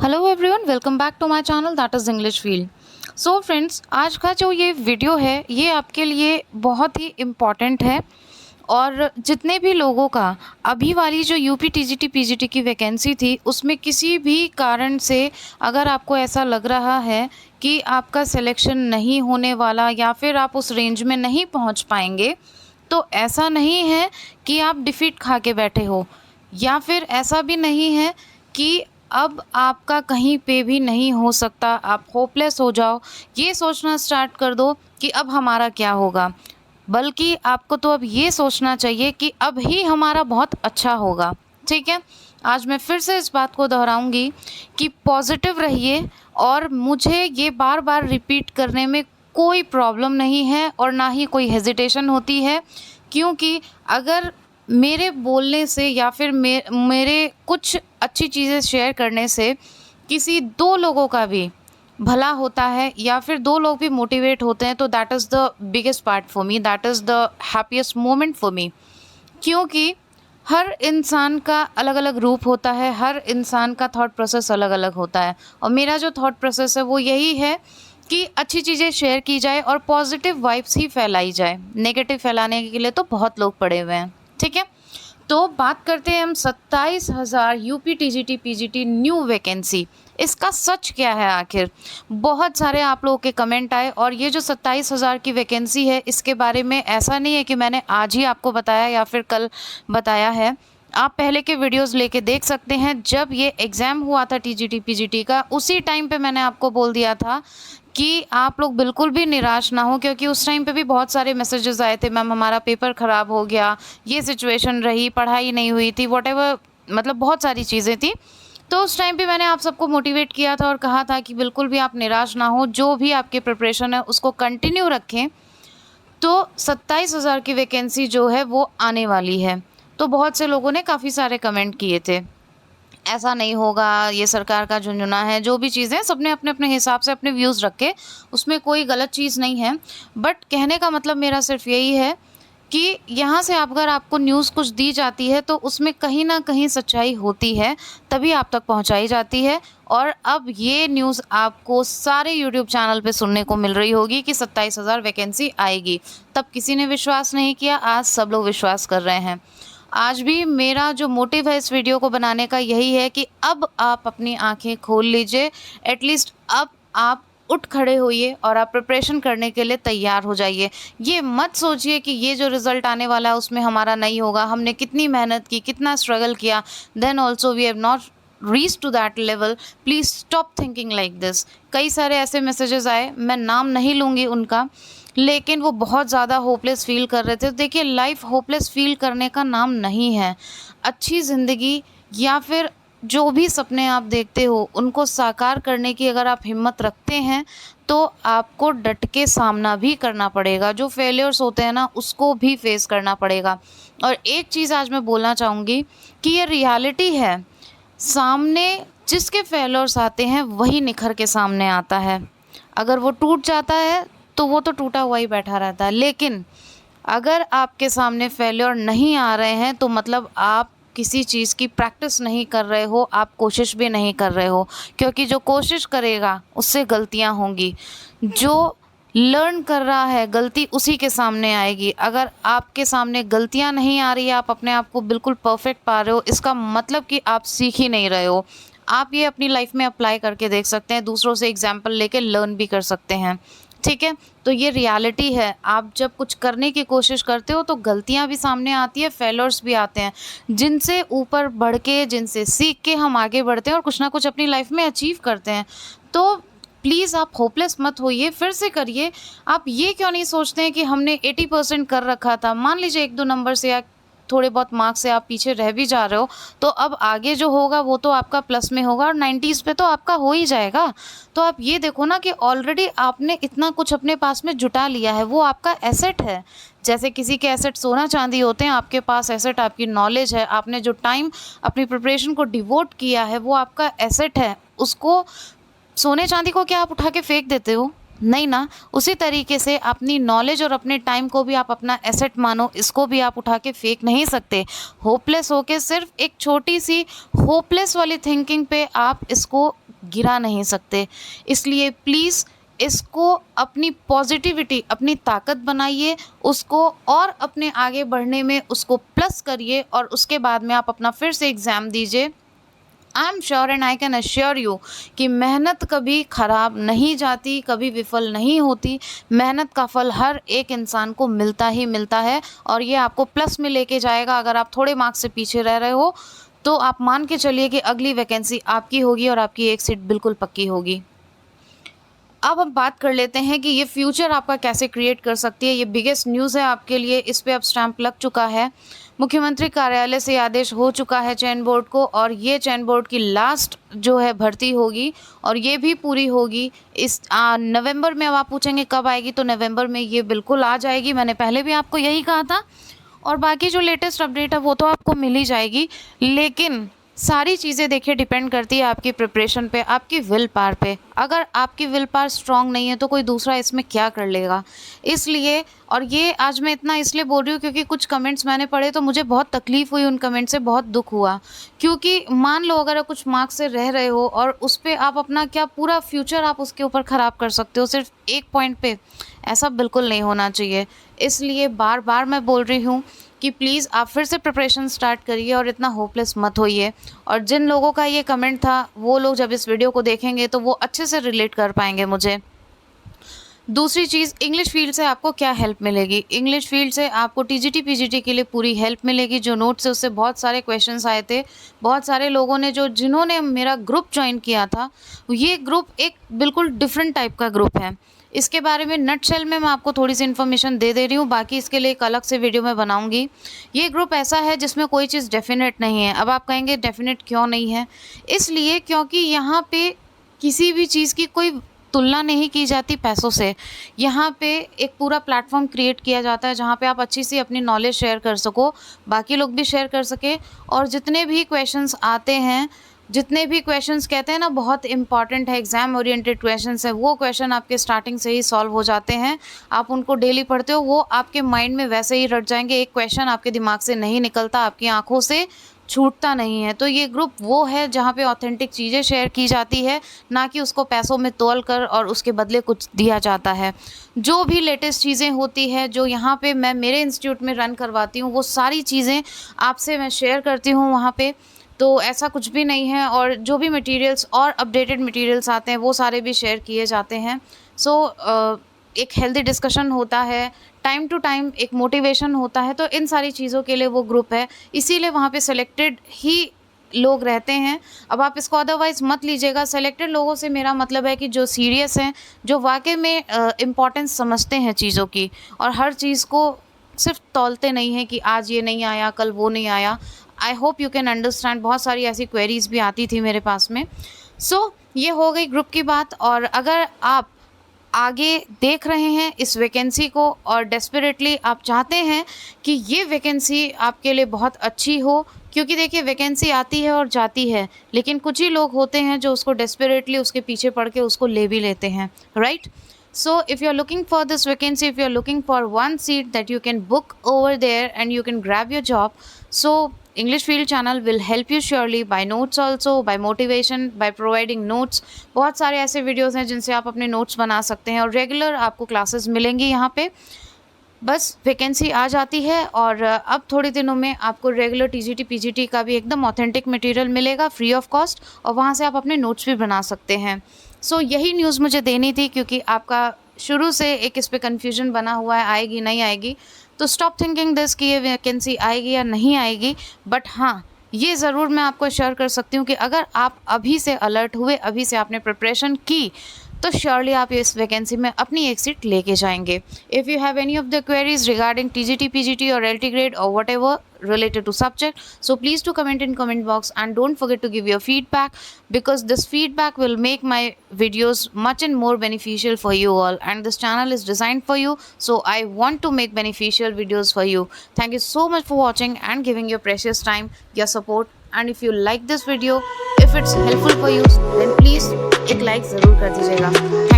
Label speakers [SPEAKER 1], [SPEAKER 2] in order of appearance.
[SPEAKER 1] Hello everyone, welcome back to my channel that is English field. So friends, आज का जो ये video है ये आपके लिए बहुत ही इम्पॉर्टेंट है। और जितने भी लोगों का अभी वाली जो यूपी टीजीटी पीजीटी की वैकेंसी थी उसमें किसी भी कारण से अगर आपको ऐसा लग रहा है कि आपका सिलेक्शन नहीं होने वाला या फिर आप उस रेंज में नहीं पहुंच पाएंगे, तो ऐसा नहीं है कि आप डिफीट खा के बैठे हो, या फिर ऐसा भी नहीं है कि अब आपका कहीं पे भी नहीं हो सकता, आप होपलेस हो जाओ, ये सोचना स्टार्ट कर दो कि अब हमारा क्या होगा। बल्कि आपको तो अब ये सोचना चाहिए कि अब ही हमारा बहुत अच्छा होगा। ठीक है, आज मैं फिर से इस बात को दोहराऊंगी कि पॉजिटिव रहिए, और मुझे ये बार बार रिपीट करने में कोई प्रॉब्लम नहीं है और ना ही कोई हेजिटेशन होती है, क्योंकि अगर मेरे बोलने से या फिर मेरे कुछ अच्छी चीज़ें शेयर करने से किसी दो लोगों का भी भला होता है या फिर दो लोग भी मोटिवेट होते हैं, तो that is the biggest part for me, that is the happiest moment for me. क्योंकि हर इंसान का अलग अलग रूप होता है, हर इंसान का थॉट प्रोसेस अलग अलग होता है, और मेरा जो थॉट प्रोसेस है वो यही है कि अच्छी चीज़ें शेयर की जाए और पॉजिटिव वाइब्स ही फैलाई जाए। नेगेटिव फैलाने के लिए तो बहुत लोग पड़े हुए हैं। ठीक है, तो बात करते हैं हम 27,000 UP TGT PGT new vacancy. इसका सच क्या है आखिर? बहुत सारे आप लोगों के कमेंट आए, और ये जो 27,000 की वैकेंसी है इसके बारे में ऐसा नहीं है कि मैंने आज ही आपको बताया या फिर कल बताया है। आप पहले के वीडियोस लेके देख सकते हैं। जब ये एग्ज़ाम हुआ था टीजीटी पीजीटी का, उसी टाइम पे मैंने आपको बोल दिया था कि आप लोग बिल्कुल भी निराश ना हो, क्योंकि उस टाइम पे भी बहुत सारे मैसेजेस आए थे, मैम हमारा पेपर ख़राब हो गया, ये सिचुएशन रही, पढ़ाई नहीं हुई थी, वॉटेवर, मतलब बहुत सारी चीज़ें थी। तो उस टाइम पे मैंने आप सबको मोटिवेट किया था और कहा था कि बिल्कुल भी आप निराश ना हो, जो भी आपके प्रिपरेशन है उसको कंटिन्यू रखें। तो 27,000 की वैकेंसी जो है वो आने वाली है। तो बहुत से लोगों ने काफ़ी सारे कमेंट किए थे, ऐसा नहीं होगा, ये सरकार का झुनझुना है, जो भी चीज़ें, सबने अपने अपने हिसाब से अपने व्यूज़ रखे, उसमें कोई गलत चीज़ नहीं है। बट कहने का मतलब मेरा सिर्फ यही है कि यहाँ से अगर आपको न्यूज़ कुछ दी जाती है तो उसमें कहीं ना कहीं सच्चाई होती है, तभी आप तक पहुँचाई जाती है। और अब ये न्यूज़ आपको सारे यूट्यूब चैनल पे सुनने को मिल रही होगी कि 27,000 वैकेंसी आएगी। तब किसी ने विश्वास नहीं किया, आज सब लोग विश्वास कर रहे हैं। आज भी मेरा जो मोटिव है इस वीडियो को बनाने का यही है कि अब आप अपनी आंखें खोल लीजिए, एटलीस्ट अब आप उठ खड़े होइए और आप प्रिपरेशन करने के लिए तैयार हो जाइए। ये मत सोचिए कि ये जो रिज़ल्ट आने वाला है उसमें हमारा नहीं होगा, हमने कितनी मेहनत की, कितना स्ट्रगल किया, then also we have not reach to that level. Please stop thinking like this. कई सारे ऐसे मैसेजेस आए, मैं नाम नहीं लूँगी उनका, लेकिन वो बहुत ज़्यादा होपलेस फ़ील कर रहे थे। देखिए, लाइफ होपलेस फ़ील करने का नाम नहीं है। अच्छी ज़िंदगी या फिर जो भी सपने आप देखते हो उनको साकार करने की अगर आप हिम्मत रखते हैं तो आपको डट के सामना भी करना पड़ेगा। जो फेलियर्स होते हैं ना उसको भी फेस करना पड़ेगा। और एक चीज़ आज मैं बोलना चाहूँगी कि ये रियलिटी है, सामने जिसके फेलियर्स आते हैं वही निखर के सामने आता है। अगर वो टूट जाता है तो वो तो टूटा हुआ ही बैठा रहता है, लेकिन अगर आपके सामने फेलियर नहीं आ रहे हैं तो मतलब आप किसी चीज़ की प्रैक्टिस नहीं कर रहे हो, आप कोशिश भी नहीं कर रहे हो। क्योंकि जो कोशिश करेगा उससे गलतियां होंगी, जो लर्न कर रहा है गलती उसी के सामने आएगी। अगर आपके सामने गलतियां नहीं आ रही है, आप अपने आप को बिल्कुल परफेक्ट पा रहे हो, इसका मतलब कि आप सीख ही नहीं रहे हो। आप ये अपनी लाइफ में अप्लाई करके देख सकते हैं, दूसरों से एग्जाम्पल लेके लर्न भी कर सकते हैं। ठीक है, तो ये रियलिटी है। आप जब कुछ करने की कोशिश करते हो तो गलतियां भी सामने आती है, फेलर्स भी आते हैं, जिनसे ऊपर बढ़ के, जिनसे सीख के हम आगे बढ़ते हैं और कुछ ना कुछ अपनी लाइफ में अचीव करते हैं। तो प्लीज़ आप होपलेस मत होइए, फिर से करिए। आप ये क्यों नहीं सोचते हैं कि हमने 80% कर रखा था, मान लीजिए एक दो नंबर से या थोड़े बहुत मार्क्स से आप पीछे रह भी जा रहे हो, तो अब आगे जो होगा वो तो आपका प्लस में होगा और 90s पे तो आपका हो ही जाएगा। तो आप ये देखो ना कि ऑलरेडी आपने इतना कुछ अपने पास में जुटा लिया है, वो आपका एसेट है। जैसे किसी के एसेट सोना चांदी होते हैं, आपके पास एसेट आपकी नॉलेज है, आपने जो टाइम अपनी प्रिपरेशन को डिवोट किया है वो आपका एसेट है। उसको, सोने चांदी को क्या आप उठा के फेंक देते हो? नहीं ना। उसी तरीके से अपनी नॉलेज और अपने टाइम को भी आप अपना एसेट मानो, इसको भी आप उठा के फेंक नहीं सकते। होपलेस होके सिर्फ एक छोटी सी होपलेस वाली थिंकिंग पे आप इसको गिरा नहीं सकते। इसलिए प्लीज़ इसको अपनी पॉजिटिविटी, अपनी ताकत बनाइए उसको, और अपने आगे बढ़ने में उसको प्लस करिए, और उसके बाद में आप अपना फिर से एग्ज़ाम दीजिए। I am sure and I can assure you कि मेहनत कभी ख़राब नहीं जाती, कभी विफल नहीं होती। मेहनत का फल हर एक इंसान को मिलता ही मिलता है, और ये आपको प्लस में लेके जाएगा। अगर आप थोड़े मार्क्स से पीछे रह रहे हो तो आप मान के चलिए कि अगली वैकेंसी आपकी होगी और आपकी एक सीट बिल्कुल पक्की होगी। अब हम बात कर लेते हैं कि ये फ्यूचर आपका कैसे क्रिएट कर सकती है। ये बिगेस्ट न्यूज़ है आपके लिए, इस पे अब स्टैंप लग चुका है। मुख्यमंत्री कार्यालय से आदेश हो चुका है चयन बोर्ड को, और ये चयन बोर्ड की लास्ट जो है भर्ती होगी, और ये भी पूरी होगी इस नवंबर में। अब आप पूछेंगे कब आएगी, तो नवंबर में ये बिल्कुल आ जाएगी। मैंने पहले भी आपको यही कहा था, और बाकी जो लेटेस्ट अपडेट है वो तो आपको मिल ही जाएगी। लेकिन सारी चीज़ें देखिए डिपेंड करती है आपकी प्रिपरेशन पे, आपकी विल पावर पे। अगर आपकी विल पावर स्ट्रांग नहीं है तो कोई दूसरा इसमें क्या कर लेगा। इसलिए, और ये आज मैं इतना इसलिए बोल रही हूँ क्योंकि कुछ कमेंट्स मैंने पढ़े तो मुझे बहुत तकलीफ़ हुई, उन कमेंट से बहुत दुख हुआ। क्योंकि मान लो अगर आप कुछ मार्क्स से रह रहे हो और उस पर आप अपना क्या पूरा फ्यूचर आप उसके ऊपर ख़राब कर सकते हो सिर्फ एक पॉइंट पे, ऐसा बिल्कुल नहीं होना चाहिए। इसलिए बार बार मैं बोल रही हूँ कि प्लीज़ आप फिर से प्रिपरेशन स्टार्ट करिए और इतना होपलेस मत होइए। और जिन लोगों का ये कमेंट था वो लोग जब इस वीडियो को देखेंगे तो वो अच्छे से रिलेट कर पाएंगे मुझे। दूसरी चीज़, इंग्लिश फील्ड से आपको क्या हेल्प मिलेगी। इंग्लिश फील्ड से आपको टीजीटी पीजीटी के लिए पूरी हेल्प मिलेगी। जो नोट्स है उससे बहुत सारे क्वेश्चंस आए थे। बहुत सारे लोगों ने जिन्होंने मेरा ग्रुप ज्वाइन किया था, ये ग्रुप एक बिल्कुल डिफरेंट टाइप का ग्रुप है। इसके बारे में नटशेल में मैं आपको थोड़ी सी इन्फॉर्मेशन दे रही हूँ, बाकी इसके लिए एक अलग से वीडियो मैं बनाऊँगी। ये ग्रुप ऐसा है जिसमें कोई चीज़ डेफिनेट नहीं है। अब आप कहेंगे डेफिनेट क्यों नहीं है, इसलिए क्योंकि यहाँ पे किसी भी चीज़ की कोई तुलना नहीं की जाती पैसों से। यहाँ पे एक पूरा प्लेटफॉर्म क्रिएट किया जाता है जहाँ पे आप अच्छी सी अपनी नॉलेज शेयर कर सको, बाकी लोग भी शेयर कर सके। और जितने भी क्वेश्चंस आते हैं, जितने भी क्वेश्चंस कहते हैं ना बहुत इंपॉर्टेंट है, एग्ज़ाम ओरिएंटेड क्वेश्चंस है, वो क्वेश्चन आपके स्टार्टिंग से ही सॉल्व हो जाते हैं। आप उनको डेली पढ़ते हो, वो आपके माइंड में वैसे ही रट जाएंगे। एक क्वेश्चन आपके दिमाग से नहीं निकलता, आपकी आंखों से छूटता नहीं है। तो ये ग्रुप वो है जहाँ पे ऑथेंटिक चीज़ें शेयर की जाती है, ना कि उसको पैसों में तोल कर और उसके बदले कुछ दिया जाता है। जो भी लेटेस्ट चीज़ें होती है जो यहाँ पे मैं मेरे इंस्टीट्यूट में रन करवाती हूँ, वो सारी चीज़ें आपसे मैं शेयर करती हूँ वहाँ पे। तो ऐसा कुछ भी नहीं है, और जो भी मटेरियल्स और अपडेटेड मटेरियल्स आते हैं वो सारे भी शेयर किए जाते हैं। सो एक हेल्दी डिस्कशन होता है, टाइम टू टाइम एक मोटिवेशन होता है। तो इन सारी चीज़ों के लिए वो ग्रुप है, इसीलिए वहाँ पे सिलेक्टेड ही लोग रहते हैं। अब आप इसको अदरवाइज़ मत लीजिएगा। सेलेक्टेड लोगों से मेरा मतलब है कि जो सीरियस हैं, जो वाकई में इम्पोर्टेंस समझते हैं चीज़ों की, और हर चीज़ को सिर्फ तौलते नहीं हैं कि आज ये नहीं आया कल वो नहीं आया। I hope you can understand. बहुत सारी ऐसी क्वेरीज़ भी आती थी मेरे पास में। सो ये हो गई ग्रुप की बात। और अगर आप आगे देख रहे हैं इस वैकेंसी को और डेस्परेटली आप चाहते हैं कि ये वैकेंसी आपके लिए बहुत अच्छी हो, क्योंकि देखिए वैकेंसी आती है और जाती है, लेकिन कुछ ही लोग होते हैं जो उसको डेस्परेटली उसके पीछे पड़ के उसको ले भी लेते हैं, right. So if you're looking for this vacancy, if you're looking for one seat that you can book over there and you can grab your job, so English Field channel will help you surely by notes also, by motivation, by providing notes। बहुत सारे ऐसे videos हैं जिनसे आप अपने notes बना सकते हैं, और रेगुलर आपको क्लासेस मिलेंगी यहाँ पे। बस वैकेंसी आ जाती है और अब थोड़े दिनों में आपको रेगुलर टीजीटी पीजीटी का भी एकदम ऑथेंटिक मटेरियल मिलेगा फ्री ऑफ कॉस्ट, और वहाँ से आप अपने नोट्स भी बना सकते हैं। सो यही न्यूज़ मुझे देनी थी, क्योंकि आपका शुरू से एक इस पे कन्फ्यूजन बना हुआ है आएगी नहीं आएगी। तो स्टॉप थिंकिंग दिस कि ये वैकेंसी आएगी या नहीं आएगी। बट हाँ, ये ज़रूर मैं आपको शेयर कर सकती हूँ कि अगर आप अभी से अलर्ट हुए, अभी से आपने प्रिपरेशन की, तो श्योरली आप इस वैकेंसी में अपनी एक सीट लेके जाएंगे। If you have any of the queries regarding TGT PGT और एलटी ग्रेड और what ever related to subject, so please do comment in comment box and don't forget to give your feedback, because this feedback will make my videos much and more beneficial for you all, and this channel is designed for you, so I want to make beneficial videos for you. Thank you so much for watching and giving your precious time, your support, and if you like this video, if it's helpful for you, then please एक like ज़रूर कर दीजिएगा।